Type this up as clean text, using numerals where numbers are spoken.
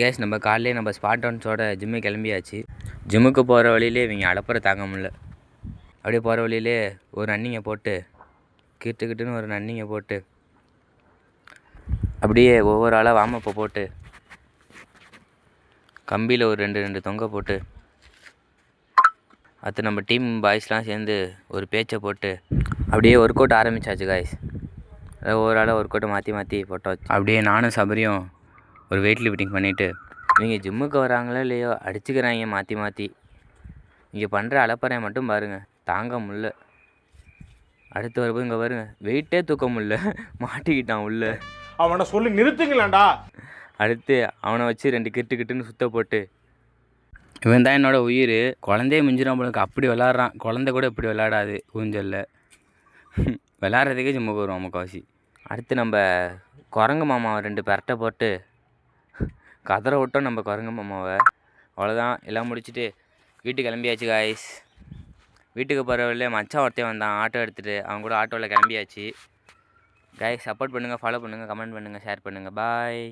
Case நம்ம காலையிலே நம்ம ஸ்பாட்டன்ஸோட ஜிம்மு கிளம்பியாச்சு. ஜிம்முக்கு போகிற வழியிலே இவங்க அலப்பறை தாங்க முடியல. அப்படியே போகிற வழியிலே ஒரு ரன்னிங்கை போட்டு கிட்டுன்னு ஒரு ரன்னிங்கை போட்டு அப்படியே ஒவ்வொரு ஆளாக வார்மப்பை போட்டு கம்பியில் ஒரு ரெண்டு தொங்க போட்டு அடுத்து நம்ம டீம் பாய்ஸ்லாம் சேர்ந்து ஒரு பேச்சை போட்டு அப்படியே ஒர்க் அவுட் ஆரம்பித்தாச்சு காய்ஸ். ஒவ்வொரு ஆளாக ஒர்க் அவுட்டை மாற்றி போட்டோம். அப்படியே நானும் சபரியும் ஒரு வெயிட் லிஃப்டிங் பண்ணிவிட்டு இவங்க ஜிம்முக்கு வராங்களோ இல்லையோ அடிச்சுக்கிறாங்க மாற்றி. இங்கே பண்ணுற அலப்பறையை மட்டும் பாருங்கள், தாங்க முடில. அடுத்து வரும்போது இங்கே பாருங்கள், வெயிட்டே தூக்க முடில, மாட்டிக்கிட்டான் உள்ள. அவனை சொல்லி நிறுத்துங்களேன்டா. அடுத்து அவனை வச்சு 2 கிட்டுன்னு சுத்த போட்டு இவன் தான் என்னோடய உயிர், குழந்தைய மிஞ்சிடும் போலுக்கு அப்படி விளாட்றான். குழந்தை கூட இப்படி விளாடாது ஊஞ்சலில். விளாட்றதுக்கே ஜிம்முக்கு வருவான் முக்கால்வாசி. அடுத்து நம்ம குரங்கு மாமாவை 2 பெரட்டை போட்டு கதற விட்டோம் நம்ம குரங்கு மாமாவை. அவ்வளோதான், எல்லாம் முடிச்சுட்டு வீட்டுக்கு கிளம்பியாச்சு காய்ஸ். வீட்டுக்கு போகிற வழியிலே மச்சான் ஒருத்தன் வந்தான் ஆட்டோ எடுத்துகிட்டு. அவன் கூட ஆட்டோவில் கிளம்பியாச்சு காய்ஸ். சப்போர்ட் பண்ணுங்கள், ஃபாலோ பண்ணுங்கள், கமெண்ட் பண்ணுங்கள், ஷேர் பண்ணுங்கள். பாய்.